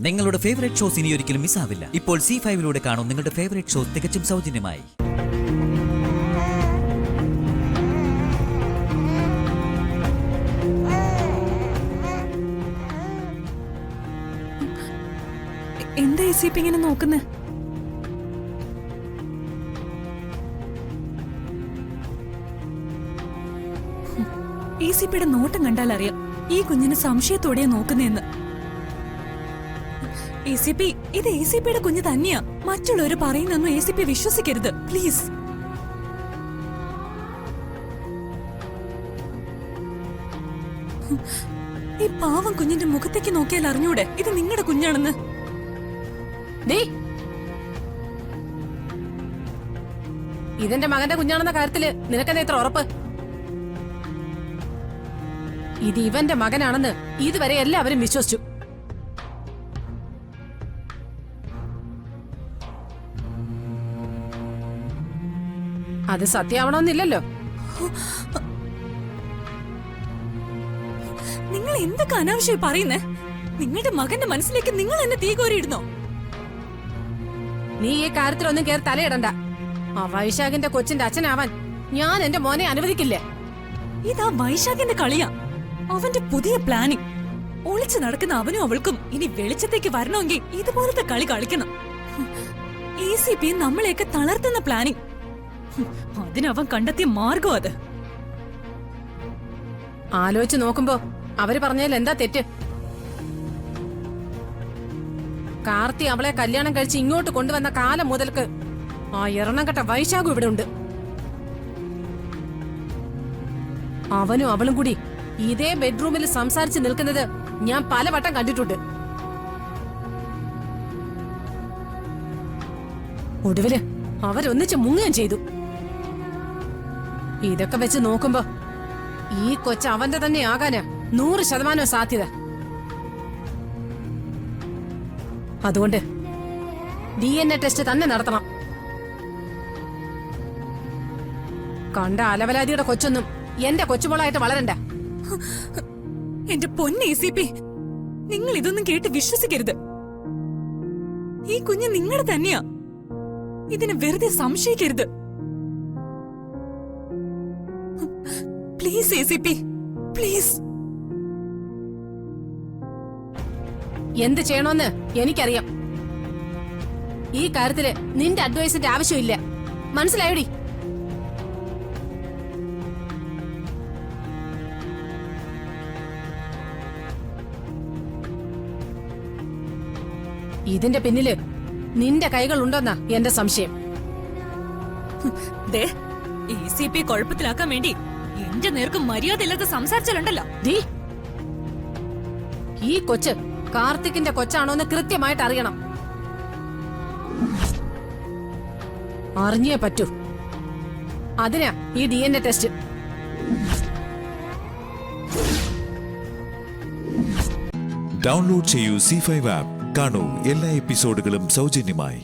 നിങ്ങളുടെ favourite shows ഇനി ഒരിക്കലും മിസ്സാവില്ല. ഇപ്പോൾ C5 കാണും നിങ്ങളുടെ ഫേവറേറ്റ് ഷോസ് തികച്ചും സൗജന്യമായി. എന്താ ACP ഇങ്ങനെ നോക്കുന്നേ? ACPയുടെ നോട്ടം കണ്ടാൽ അറിയാം ഈ കുഞ്ഞിന് സംശയത്തോടെയാ നോക്കുന്നേന്ന്. ACP, ഇത് ACPയുടെ കുഞ്ഞ് തന്നെയാ. മറ്റുള്ളവര് പറയുന്നൊന്നും ACP വിശ്വസിക്കരുത് പ്ലീസ്. ഈ പാവം കുഞ്ഞിന്റെ മുഖത്തേക്ക് നോക്കിയാൽ അറിഞ്ഞൂടെ ഇത് നിങ്ങളുടെ കുഞ്ഞാണെന്ന്? ഇതെന്റെ മകന്റെ കുഞ്ഞാണെന്ന കാര്യത്തില് നിനക്കെന്താ ഇത്ര ഉറപ്പ്? ഇത് ഇവന്റെ മകനാണെന്ന് ഇതുവരെ എല്ലാവരും വിശ്വസിച്ചു. അത് സത്യമാവണമെന്നില്ലല്ലോ. നിങ്ങൾ എന്തൊക്കെ അനാവശ്യമായി പറയുന്നേ? നിങ്ങളുടെ മകന്റെ മനസ്സിലേക്ക് നിങ്ങൾ എന്നെ തീ കോരിയിടുന്നോ? നീ ഈ കാര്യത്തിലൊന്നും കേറി തലയിടണ്ട. ആ വൈശാഖിന്റെ കൊച്ചിന്റെ അച്ഛനാവാൻ ഞാൻ എന്റെ മോനെ അനുവദിക്കില്ലേ. ഇതാ വൈശാഖിന്റെ കളിയാ, അവന്റെ പുതിയ പ്ലാനിങ്. ഒളിച്ചു നടക്കുന്ന അവനും അവൾക്കും ഇനി വെളിച്ചത്തേക്ക് വരണമെങ്കിൽ ഇതുപോലത്തെ കളി കളിക്കണം. ACP നമ്മളെയൊക്കെ തളർത്തുന്ന പ്ലാനിങ്. അതിനവൻ കണ്ടെത്തിയ മാർഗം അത്. ആലോചിച്ച് നോക്കുമ്പോ അവര് പറഞ്ഞതിൽ എന്താ തെറ്റ്? കാർത്തി അവളെ കല്യാണം കഴിച്ച് ഇങ്ങോട്ട് കൊണ്ടുവന്ന കാലം മുതൽക്ക് ആ എറണംകെട്ട വൈശാഖും ഇവിടെ ഉണ്ട്. അവനും അവളും കൂടി ഇതേ ബെഡ്റൂമിൽ സംസാരിച്ച് നിൽക്കുന്നത് ഞാൻ പലവട്ടം കണ്ടിട്ടുണ്ട്. ഒടുവില് അവരൊന്നിച്ച് മുങ്ങുകയും ചെയ്തു. ഇതൊക്കെ വെച്ച് നോക്കുമ്പോ ഈ കൊച്ച് അവന്റെ തന്നെ ആകാനാ 100% സാധ്യത. അതുകൊണ്ട് DNA ടെസ്റ്റ് തന്നെ നടത്തണം. കണ്ട അലവലാദിയുടെ കൊച്ചൊന്നും എന്റെ കൊച്ചുമോളായിട്ട് വളരണ്ട. എന്റെ പൊന്ന് ACP, നിങ്ങൾ ഇതൊന്നും കേട്ട് വിശ്വസിക്കരുത്. ഈ കുഞ്ഞ് നിങ്ങളുടെ തന്നെയാ. ഇതിനെ വെറുതെ സംശയിക്കരുത് പ്ലീസ്. ACP please. എന്ത് ചെയ്യണമെന്ന് എനിക്കറിയാം. ഈ കാര്യത്തില് നിന്റെ അഡ്വൈസിന്റെ ആവശ്യമില്ല. മനസ്സിലായോടി? ഇതിന്റെ പിന്നില് നിന്റെ കൈകൾ ഉണ്ടോന്നാ എന്റെ സംശയം. ACP കുഴപ്പത്തിലാക്കാൻ വേണ്ടി എന്റെ നേർക്ക് മര്യാദ ഇല്ലാതെ സംസാരിച്ചാലുണ്ടല്ലോ. ഈ കൊച്ച് കാർത്തിക്കിന്റെ കൊച്ചാണോന്ന് കൃത്യമായിട്ട് അറിയണം. അറിഞ്ഞേ പറ്റൂ. അതിനാ ഈ DNA ടെസ്റ്റ്. ഡൗൺലോഡ് ചെയ്യൂ C5 ആപ്പ്. കാണൂ എല്ലാ എപ്പിസോഡുകളും സൗജന്യമായി.